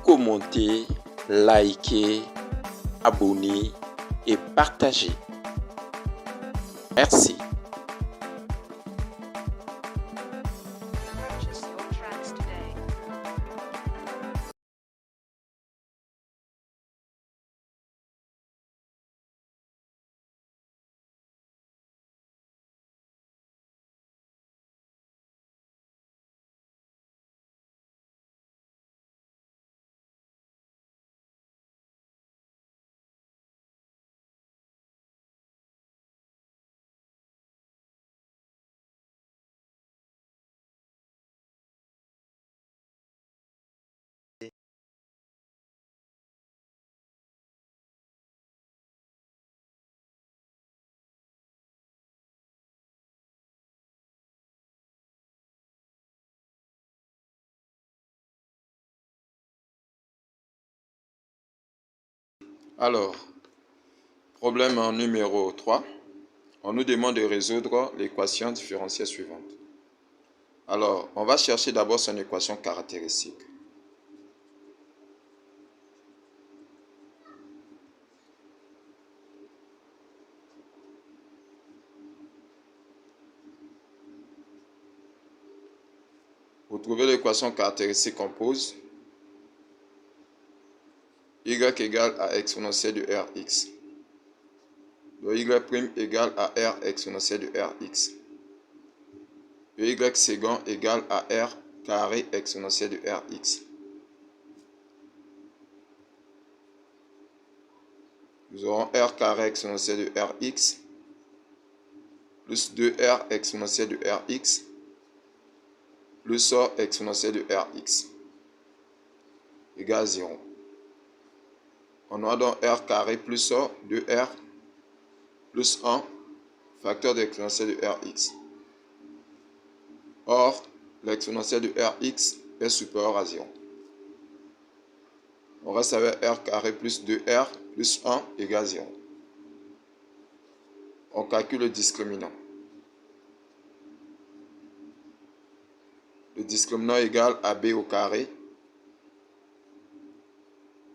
commenter, liker, abonner et partager. Merci. Alors, problème numéro 3. On nous demande de résoudre l'équation différentielle suivante. Alors, on va chercher d'abord son équation caractéristique. Pour trouver l'équation caractéristique, on pose y égale à exponentielle de Rx. Donc y' égale à R exponentielle de Rx. Y second égale à R carré exponentielle de Rx. Nous aurons R carré exponentielle de Rx plus 2R exponentielle de Rx plus O exponentielle de Rx égale 0. On aura donc R carré plus O, 2R plus 1, facteur de l'exponentielle de Rx. Or, l'exponentielle de Rx est supérieure à 0. On reste avec R carré plus 2R plus 1 égale 0. On calcule le discriminant. Le discriminant égale AB au carré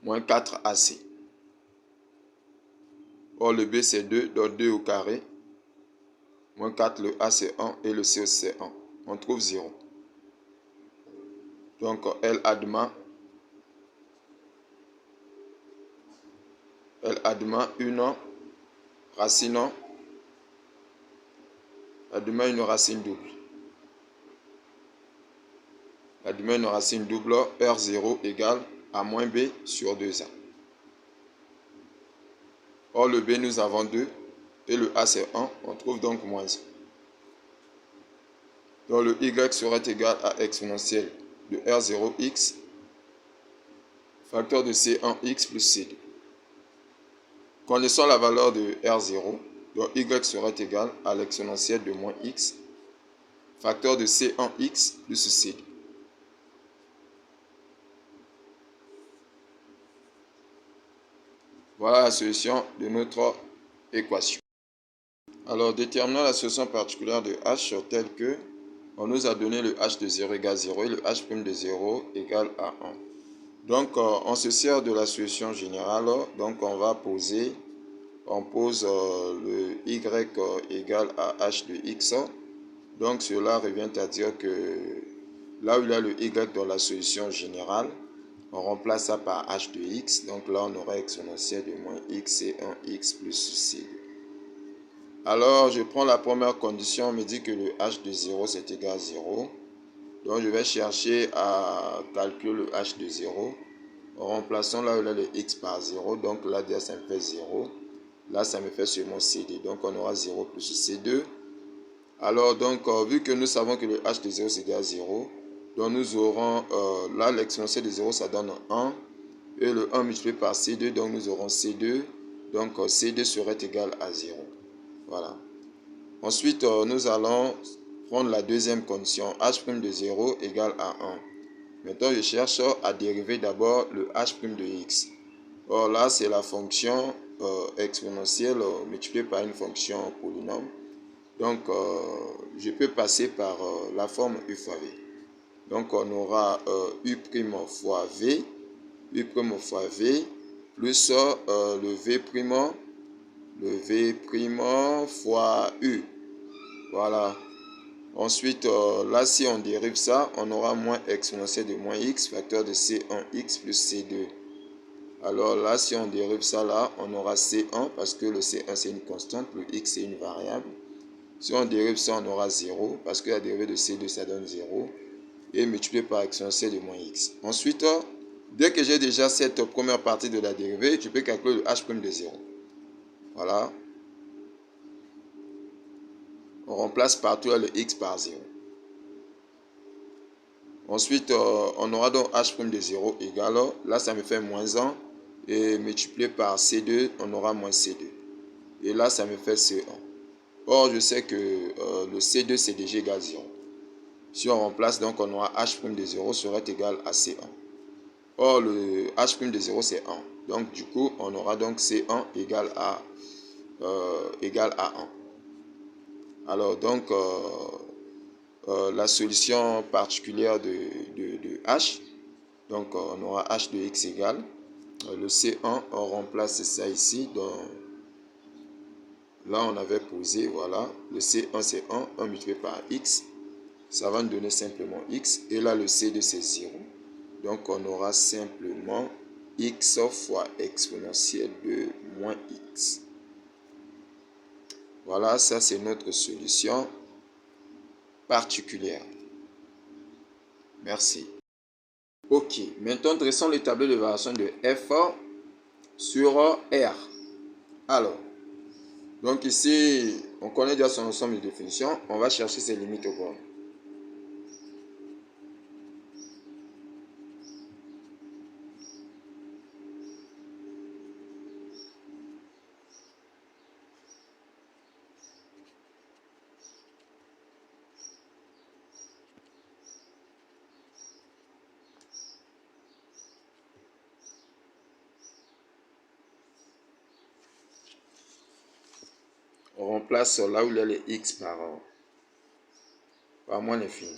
moins 4AC. Or, le B c'est 2, donc 2 au carré moins 4, le A c'est 1 et le C aussi c'est 1. On trouve 0. Donc, L admet une racine double. Admet une racine double R0 égale A moins B sur 2A. Or, le B, nous avons 2 et le A, c'est 1. On trouve donc moins 1. Donc, le Y serait égal à exponentielle de R0x, facteur de C1x plus C2. Connaissant la valeur de R0, donc Y serait égal à l'exponentielle de moins x, facteur de C1x plus C2. Voilà la solution de notre équation. Alors, déterminons la solution particulière de h telle que on nous a donné le h de 0 égale 0 et le h' de 0 égale à 1. Donc, on se sert de la solution générale. Donc, on pose le y égale à h de x. Donc, cela revient à dire que là où il y a le y dans la solution générale, on remplace ça par h de x. Donc là, on aura exponentielle de moins x et 1x plus c. Alors, je prends la première condition, on me dit que le h de 0 c'est égal à 0. Donc, je vais chercher à calculer le h de 0. En remplaçant là où il y a le x par 0. Donc là, déjà, ça me fait 0. Là, ça me fait seulement CD. Donc, on aura 0 plus C2. Alors, donc, vu que nous savons que le h de 0 c'est égal à 0, donc nous aurons, là, l'exponentielle de 0, ça donne 1. Et le 1 multiplié par C2, donc nous aurons C2. Donc, C2 serait égal à 0. Voilà. Ensuite, nous allons prendre la deuxième condition. H' de 0 égale à 1. Maintenant, je cherche à dériver d'abord le h' de x. Or là, c'est la fonction exponentielle multipliée par une fonction polynôme. Donc, je peux passer par la forme u fois v. Donc, on aura u' fois v U' fois V plus le V' fois U. Voilà. Ensuite, là, si on dérive ça, on aura moins exponentielle de moins x, facteur de C1x plus C2. Alors là, si on dérive ça là, on aura C1 parce que le C1 c'est une constante, le x c'est une variable. Si on dérive ça, on aura 0 parce que la dérivée de C2 ça donne 0. Et multiplié par exponentielle de moins x. Ensuite, dès que j'ai déjà cette première partie de la dérivée, je peux calculer le h' de 0. Voilà. On remplace partout le x par 0. Ensuite, on aura donc h' de 0 égale, là ça me fait moins 1, et multiplié par C2, on aura moins C2. Et là, ça me fait C1. Or, je sais que le C2, c'est déjà égal à 0. Si on remplace, donc on aura h' de 0 serait égal à C1. Or, le h' de 0, c'est 1. Donc, du coup, on aura donc C1 égale à 1. Alors, donc, la solution particulière de h, donc on aura h de x égale, le C1, on remplace ça ici, donc là on avait posé, voilà, le C1 c'est 1 multiplié par x, ça va nous donner simplement x, et là le C2 c'est 0, donc on aura simplement x fois exponentielle de moins x. Voilà, ça c'est notre solution particulière. Merci. Ok, maintenant dressons le tableau de variation de f sur R. Alors, donc ici, on connaît déjà son ensemble de définitions. On va chercher ses limites au bord. On remplace là où il y a les x par moins l'infini.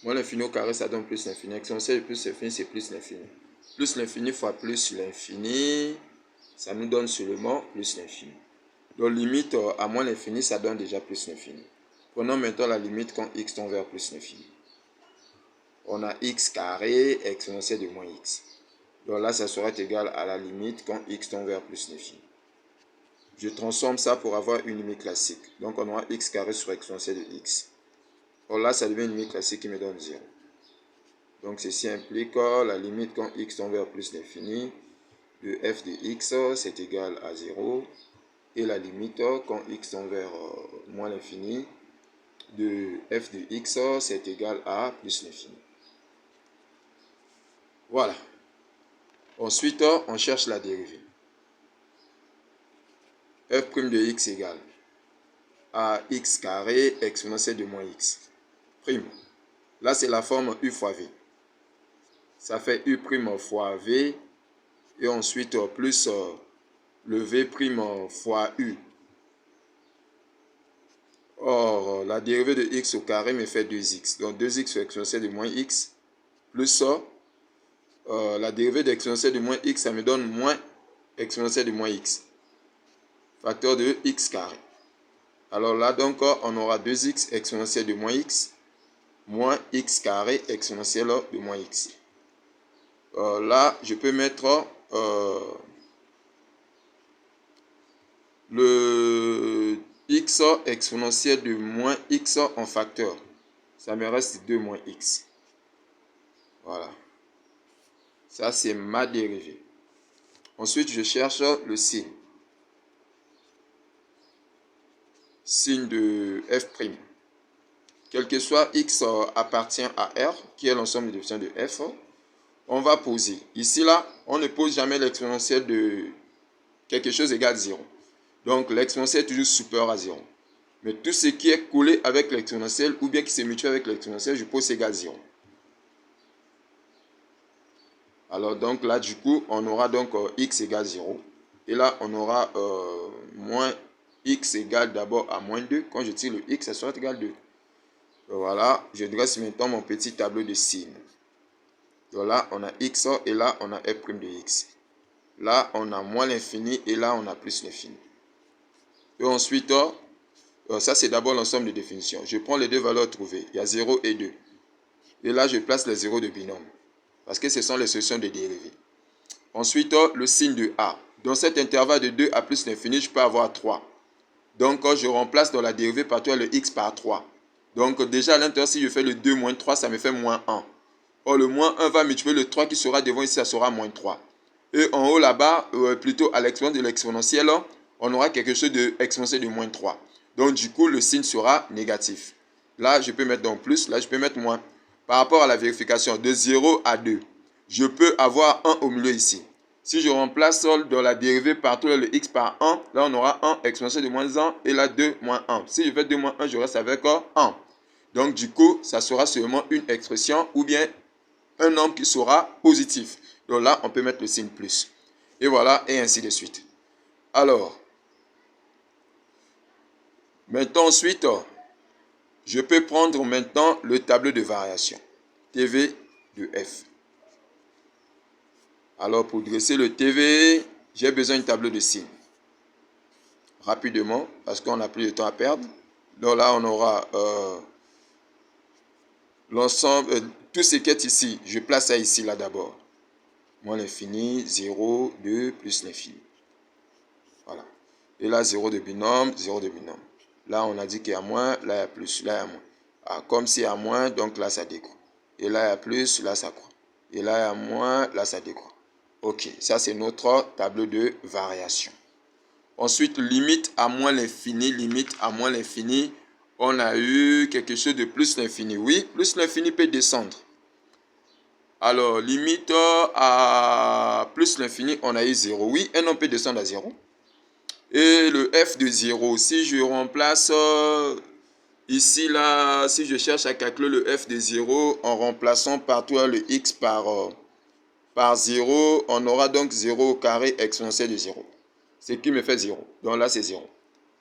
Moins l'infini au carré, ça donne plus l'infini. Exponentielle de plus l'infini, c'est plus l'infini. Plus l'infini fois plus l'infini, ça nous donne seulement plus l'infini. Donc limite à moins l'infini, ça donne déjà plus l'infini. Prenons maintenant la limite quand x tend vers plus l'infini. On a x carré exponentielle de moins x. Donc là, ça serait égal à la limite quand x tend vers plus l'infini. Je transforme ça pour avoir une limite classique. Donc on aura x carré sur exponentielle de x. Or là, ça devient une limite classique qui me donne 0. Donc ceci implique la limite quand x tend vers plus l'infini de f de x, c'est égal à 0. Et la limite quand x tend vers moins l'infini de f de x, c'est égal à plus l'infini. Voilà. Ensuite, on cherche la dérivée. f' de x égale à x carré exponentielle de moins x. Prime. Là, c'est la forme u fois v. Ça fait u' fois v. Et ensuite, plus le v' fois u. Or, la dérivée de x au carré me fait 2x. Donc, 2x sur exponentielle de moins x. Plus la dérivée d'exponentielle de moins x, ça me donne moins exponentielle de moins x. Facteur de x carré. Alors là, donc, on aura 2x exponentielle de moins x moins x carré exponentielle de moins x. Là, je peux mettre le x exponentielle de moins x en facteur. Ça me reste 2 moins x. Voilà. Ça, c'est ma dérivée. Ensuite, je cherche le signe. Signe de f'. Quel que soit x appartient à R, qui est l'ensemble des définitions de f, on va poser. Ici, là, on ne pose jamais l'exponentielle de quelque chose égale 0. Donc, l'exponentielle est toujours supérieur à 0. Mais tout ce qui est collé avec l'exponentielle, ou bien qui se multiplie avec l'exponentielle, je pose égal 0. Alors, donc là, du coup, on aura donc x égale 0. Et là, on aura moins x égale d'abord à moins 2. Quand je tire le x, ça sera égal à 2. Donc voilà, je dresse maintenant mon petit tableau de signes. Donc là, on a x et là, on a f' de x. Là, on a moins l'infini et là, on a plus l'infini. Et ensuite, ça c'est d'abord l'ensemble de définitions. Je prends les deux valeurs trouvées. Il y a 0 et 2. Et là, je place les 0 de binôme. Parce que ce sont les solutions de dérivées. Ensuite, le signe de a. Dans cet intervalle de 2 à plus l'infini, je peux avoir 3. Donc, je remplace dans la dérivée partout le x par 3. Donc, déjà à l'intérieur, si je fais le 2 moins 3, ça me fait moins 1. Or, le moins 1 va multiplier le 3 qui sera devant ici, ça sera moins 3. Et en haut là-bas, plutôt à l'exponent de l'exponentielle, on aura quelque chose de exponentiel de moins 3. Donc, du coup, le signe sera négatif. Là, je peux mettre donc plus, là, je peux mettre moins. Par rapport à la vérification, de 0 à 2, je peux avoir 1 au milieu ici. Si je remplace dans la dérivée partout le x par 1, là on aura 1 exponentiel de moins 1 et là 2 moins 1. Si je fais 2 moins 1, je reste avec 1. Donc du coup, ça sera seulement une expression ou bien un nombre qui sera positif. Donc là, on peut mettre le signe plus. Et voilà, et ainsi de suite. Alors, maintenant ensuite, je peux prendre maintenant le tableau de variation. TV de f. Alors, pour dresser le TV, j'ai besoin d'un tableau de signes. Rapidement, parce qu'on n'a plus de temps à perdre. Donc là, on aura l'ensemble, tout ce qui est ici. Je place ça ici, là d'abord. Moins l'infini, 0, 2, plus l'infini. Voilà. Et là, 0 de binôme, 0 de binôme. Là, on a dit qu'il y a moins, là, il y a plus, là, il y a moins. Ah, comme s'il y a moins, donc là, ça décroît. Et là, il y a plus, là, ça croît. Et là, il y a moins, là, ça décroît. Ok, ça, c'est notre tableau de variation. Ensuite, limite à moins l'infini, limite à moins l'infini. On a eu quelque chose de plus l'infini. Oui, plus l'infini peut descendre. Alors, limite à plus l'infini, on a eu 0. Oui, et on peut descendre à 0. Et le f de 0, si je remplace ici, là, si je cherche à calculer le f de 0 en remplaçant partout le x par 0, on aura donc 0 au carré exponentiel de 0. Ce qui me fait 0. Donc là, c'est 0.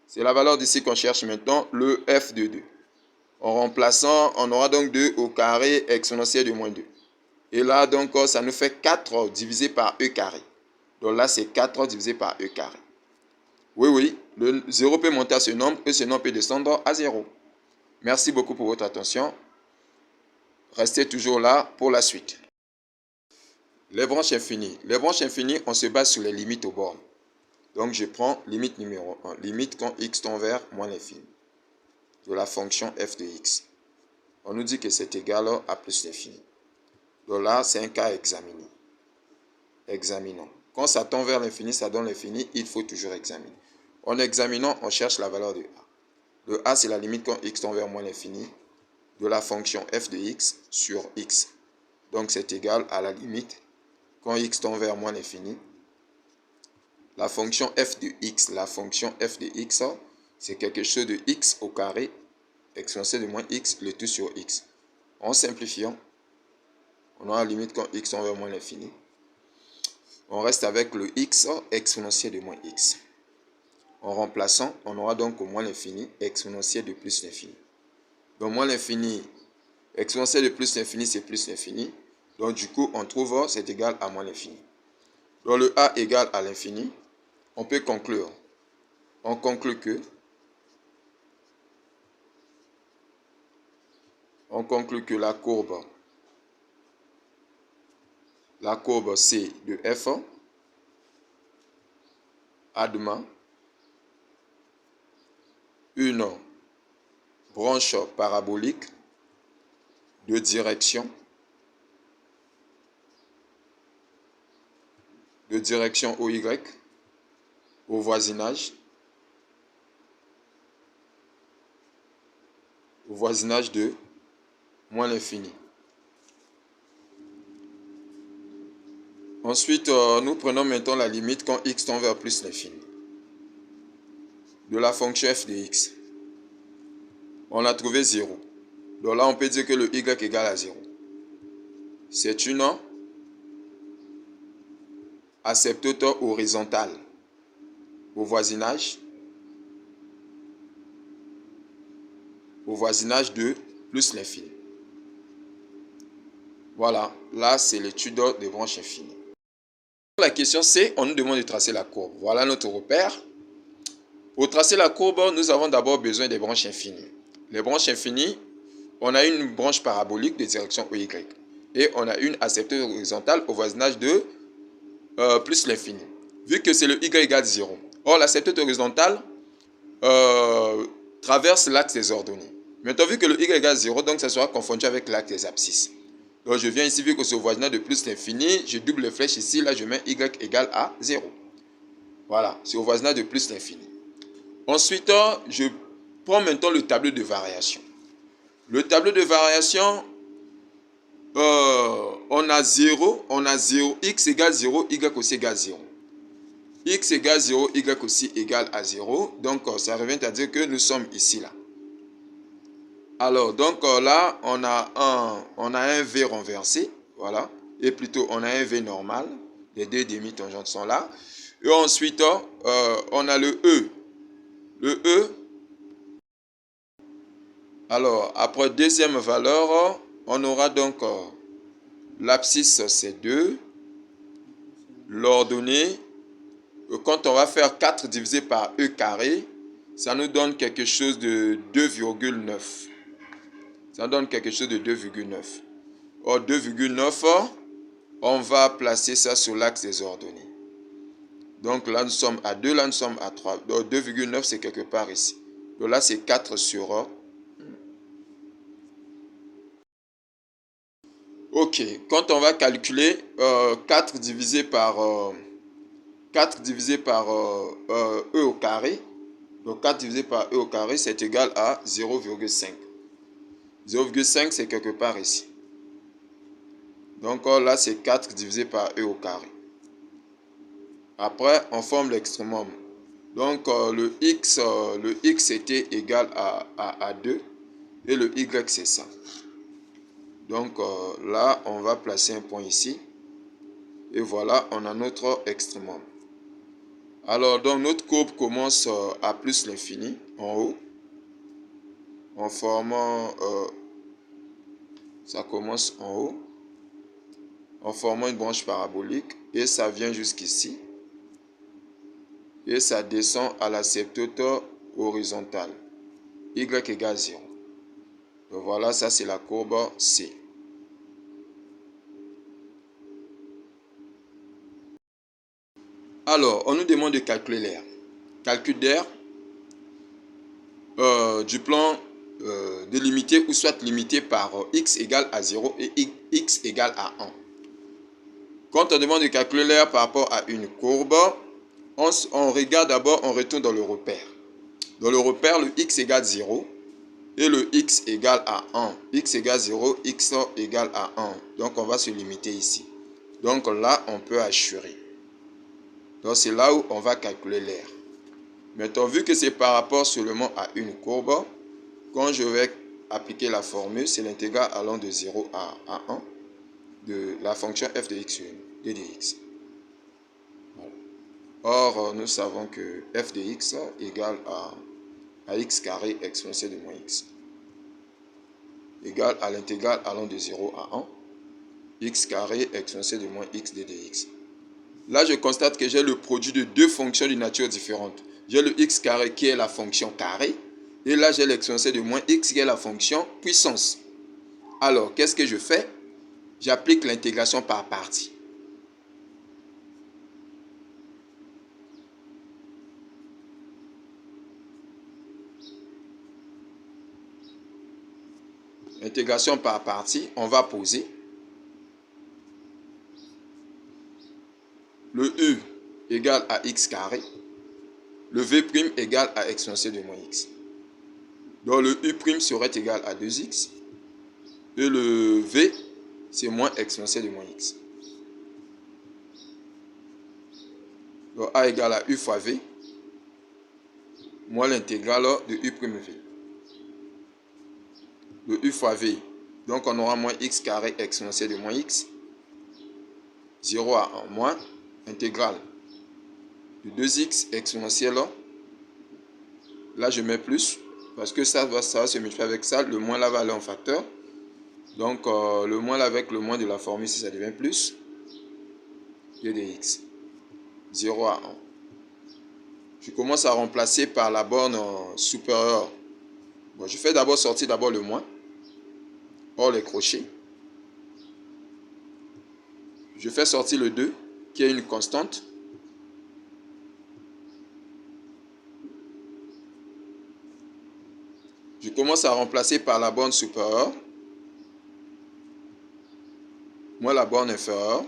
C'est la valeur d'ici qu'on cherche maintenant, le f de 2. En remplaçant, on aura donc 2 au carré exponentiel de moins 2. Et là, donc, ça nous fait 4 divisé par e carré. Donc là, c'est 4 divisé par e carré. Oui, oui, le 0 peut monter à ce nombre et ce nombre peut descendre à 0. Merci beaucoup pour votre attention. Restez toujours là pour la suite. Les branches infinies. Les branches infinies, on se base sur les limites aux bornes. Donc, je prends limite numéro 1. Limite quand x tend vers moins l'infini de la fonction f de x. On nous dit que c'est égal à plus l'infini. Donc là, c'est un cas examiné. Examinons. Quand ça tend vers l'infini, ça donne l'infini, il faut toujours examiner. En examinant, on cherche la valeur de a. Le a, c'est la limite quand x tend vers moins l'infini de la fonction f de x sur x. Donc, c'est égal à la limite quand x tend vers moins l'infini. La fonction f de x, c'est quelque chose de x au carré exponentiel de moins x, le tout sur x. En simplifiant, on aura la limite quand x tend vers moins l'infini. On reste avec le x exponentiel de moins x. En remplaçant, on aura donc au moins l'infini exponentiel de plus l'infini. Donc moins l'infini, exponentiel de plus l'infini, c'est plus l'infini. Donc du coup, on trouve c'est égal à moins l'infini. Donc le a égale à l'infini. On peut conclure. On conclut que la courbe C de f admet une branche parabolique de direction OY au voisinage de moins l'infini. Ensuite, nous prenons maintenant la limite quand x tend vers plus l'infini de la fonction f de x. On a trouvé 0. Donc là, on peut dire que le y égale à 0. C'est une asymptote horizontale au voisinage au voisinage de plus l'infini. Voilà, là c'est l'étude des branches infinies. La question c'est, on nous demande de tracer la courbe. Voilà notre repère. Pour tracer la courbe, nous avons d'abord besoin des branches infinies. Les branches infinies, on a une branche parabolique de direction EY. Et on a une asymptote horizontale au voisinage de plus l'infini. Vu que c'est le y égale 0. Or, l'asymptote horizontale traverse l'axe des ordonnées. Maintenant, vu que le y égale 0, donc ça sera confondu avec l'axe des abscisses. Donc, je viens ici, vu que c'est au voisinage de plus l'infini, je double les flèches ici, là je mets y égale à 0. Voilà, c'est au voisinage de plus l'infini. Ensuite, je prends maintenant le tableau de variation. Le tableau de variation, on a 0, x égale 0, y aussi égale 0. X égale 0, y aussi égale à 0. Donc, ça revient à dire que nous sommes ici, là. Alors, donc là, on a un V renversé, voilà. Et plutôt, on a un V normal. Les deux demi-tangentes sont là. Et ensuite, on a le E. Le E, alors, après deuxième valeur, on aura donc l'abscisse, c'est 2. L'ordonnée, quand on va faire 4 divisé par E carré, ça nous donne quelque chose de 2,9. Ça donne quelque chose de 2,9. Or, 2,9, on va placer ça sur l'axe des ordonnées. Donc là, nous sommes à 2, là, nous sommes à 3. Donc 2,9, c'est quelque part ici. Donc là, c'est 4 sur... Ok, quand on va calculer 4 divisé par... 4 divisé par E au carré, donc 4 divisé par E au carré, c'est égal à 0,5. 0,5, c'est quelque part ici. Donc là, c'est 4 divisé par E au carré. Après, on forme l'extrémum. Donc le x était égal à 2 et le y, c'est ça. Donc là, on va placer un point ici. Et voilà, on a notre extrémum. Alors, donc, notre courbe commence à plus l'infini, en haut, en formant, ça commence en haut, en formant une branche parabolique, et ça vient jusqu'ici, et ça descend à l'asymptote horizontale, y égale 0. Donc voilà, ça c'est la courbe C. Alors, on nous demande de calculer l'air. Calcul d'air du plan délimité ou soit limité par x égale à 0 et x égale à 1. Quand on demande de calculer l'air par rapport à une courbe, on regarde d'abord, on retourne dans le repère. Dans le repère, le x égale 0 et le x égale à 1. X égale 0, x égale à 1. Donc, on va se limiter ici. Donc là, on peut assurer. Donc, c'est là où on va calculer l'air. Maintenant, vu que c'est par rapport seulement à une courbe, quand je vais appliquer la formule, c'est l'intégrale allant de 0 à 1 de la fonction f de x de dx. Voilà. Or, nous savons que f de x égale à x carré exponentielle de moins x. Égale à l'intégrale allant de 0 à 1, x carré exponentielle de moins x de dx. Là, je constate que j'ai le produit de deux fonctions de nature différente. J'ai le x carré qui est la fonction carré. Et là, j'ai l'exponentielle de moins x qui est la fonction puissance. Alors, qu'est-ce que je fais? J'applique l'intégration par partie. Intégration par partie, on va poser le u égale à x carré. Le v' égale à exponentielle de moins x. Donc le u' serait égal à 2x. Et le v, c'est moins exponentielle de moins x. Donc a égale à u fois v, moins l'intégrale de u'v. Le u fois v, donc on aura moins x carré exponentielle de moins x. 0 à 1 moins intégrale de 2x exponentielle. Là je mets plus, parce que ça va se multiplier avec ça. Le moins là va aller en facteur. Donc, le moins là avec le moins de la formule, si ça devient plus, lieu de x. 0 à 1. Je commence à remplacer par la borne supérieure. Bon, je fais d'abord sortir le moins, hors les crochets. Je fais sortir le 2, qui est une constante. Je commence à remplacer par la borne supérieure, moins la borne inférieure.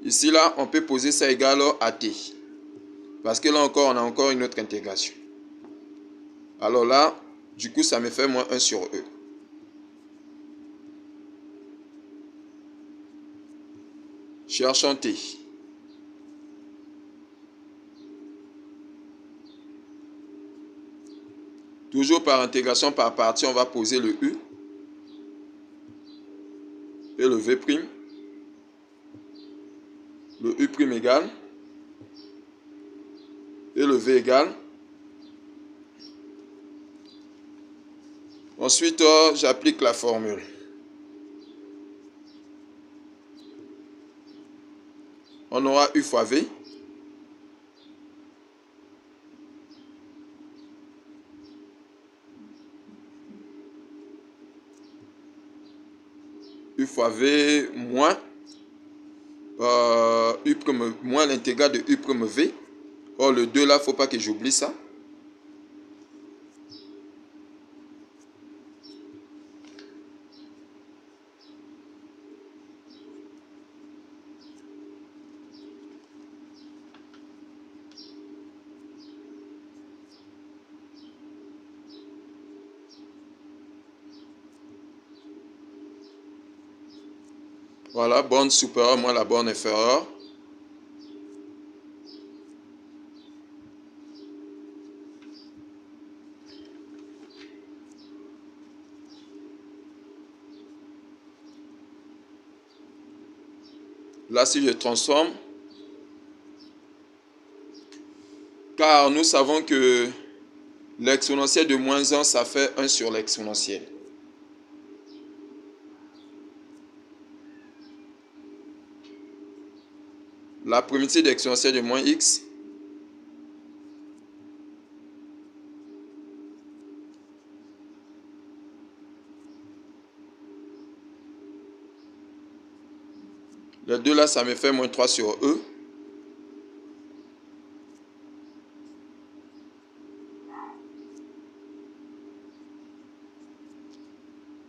Ici, là, on peut poser ça égal à t. Parce que là encore, on a encore une autre intégration. Alors là, du coup, ça me fait moins 1 sur e. Cherchons t. Toujours par intégration par partie, on va poser le u et le v'. Le u' égale et le v égale. Ensuite, j'applique la formule. On aura u fois v. U fois v moins moins l'intégrale de u'v. Or, le 2 là, il ne faut pas que j'oublie ça. Voilà, borne supérieure moins la borne inférieure. Là, si je transforme, car nous savons que l'exponentielle de moins 1, ça fait 1 sur l'exponentielle. La primitive d'exponentielle de moins x le 2 là, ça me fait moins 3 sur e.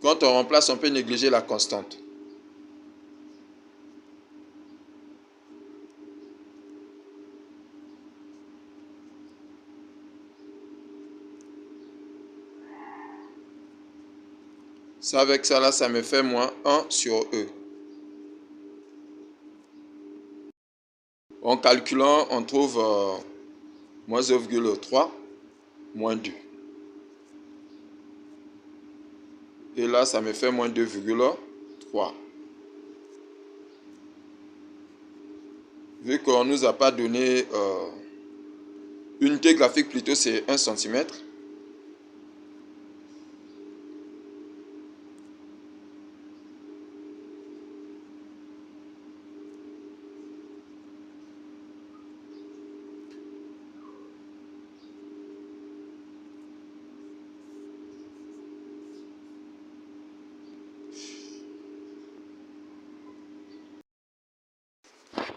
Quand on remplace, on peut négliger la constante. Ça, avec ça là, ça me fait moins 1 sur e. En calculant, on trouve moins 0,3, moins 2. Et là, ça me fait moins 2,3. Vu qu'on ne nous a pas donné unité graphique, plutôt c'est 1 cm.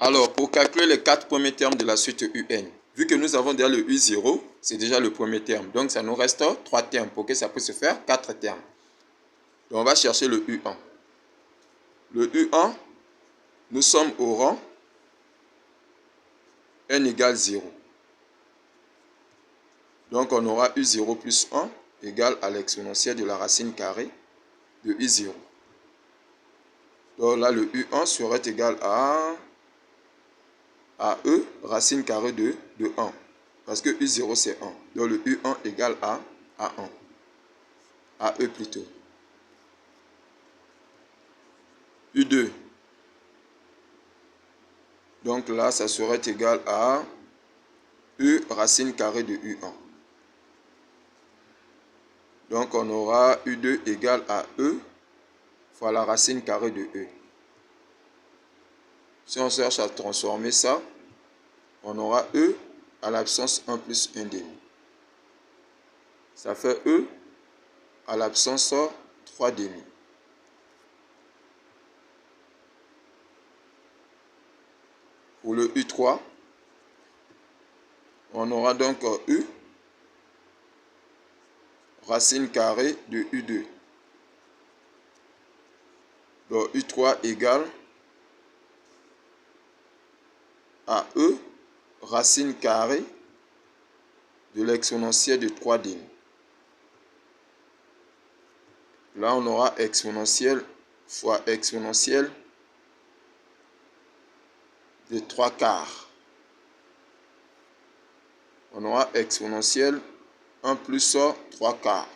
Alors, pour calculer les 4 premiers termes de la suite UN, vu que nous avons déjà le U0, c'est déjà le premier terme. Donc, ça nous reste 3 termes pour que ça puisse se faire 4 termes. Donc, on va chercher le U1. Le U1, nous sommes au rang n égale 0. Donc, on aura U0 plus 1 égale à l'exponentielle de la racine carrée de U0. Donc là, le U1 serait égal à E racine carrée de 1. Parce que U0 c'est 1. Donc le U1 égale à 1. À E plutôt. U2. Donc là, ça serait égal à U racine carrée de U1. Donc on aura U2 égale à E fois la racine carrée de E. Si on cherche à transformer ça, on aura E à l'absence 1 plus 1 demi. Ça fait E à l'absence 3 demi. Pour le U3, on aura donc U racine carrée de U2. Donc U3 égale à E racine carrée de l'exponentielle de 3 demi. Là, on aura exponentielle fois exponentielle de 3 quarts. On aura exponentielle 1 plus 3 quarts.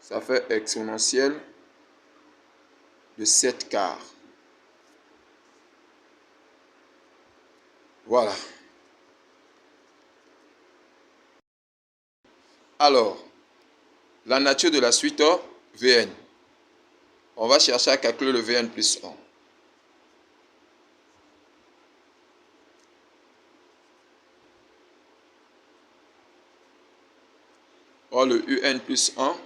Ça fait exponentielle de 7 quarts. Voilà. Alors, la nature de la suite Vn. On va chercher à calculer le Vn plus 1. Or, le Un plus 1,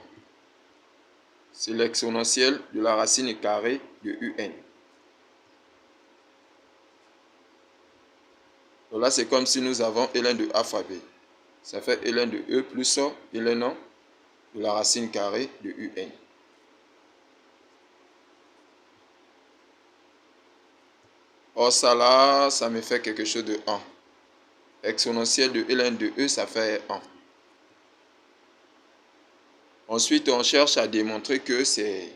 c'est l'exponentielle de la racine carrée de Un. Donc là, c'est comme si nous avons ln de a fois b. Ça fait ln de E plus ln de la racine carrée de Un. Or, ça là, ça me fait quelque chose de 1. Exponentielle de ln de E, ça fait 1. Ensuite, on cherche à démontrer que c'est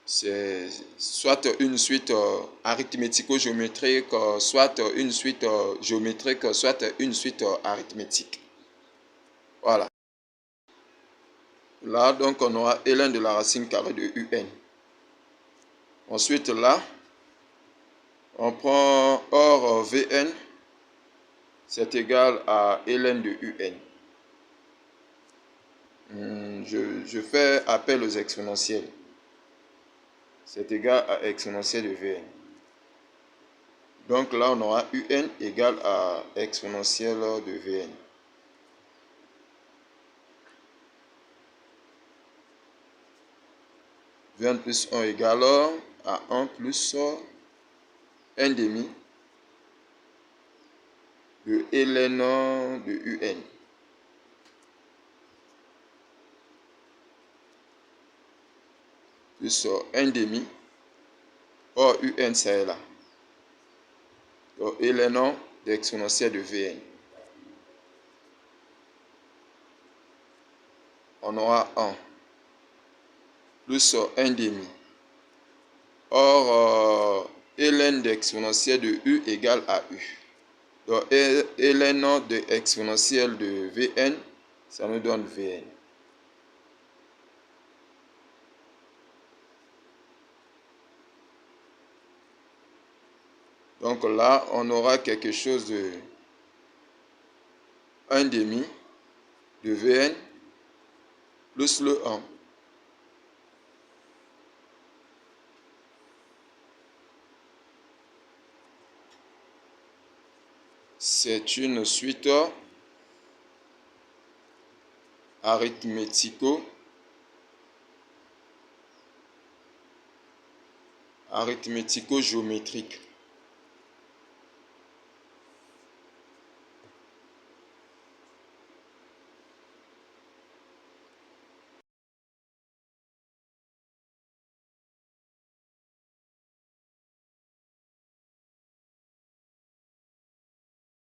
soit une suite arithmético-géométrique, soit une suite géométrique, soit une suite arithmétique. Voilà. Là, donc, on aura ln de la racine carrée de Un. Ensuite, là, on prend or Vn, c'est égal à ln de Un. Je fais appel aux exponentielles. C'est égal à exponentielle de Vn. Donc là, on aura Un égale à exponentielle de Vn. Vn plus 1 égale à 1 plus 1 demi de ln de Un. Plus 1 demi. Or, Un, c'est là. Donc, ln de exponentielle de Vn. On aura 1 plus 1 demi. Or, ln de exponentielle de U égale à U. Donc, ln de exponentielle de Vn, ça nous donne Vn. Donc là, on aura quelque chose de 1 demi de Vn plus le 1. C'est une suite arithmético-géométrique.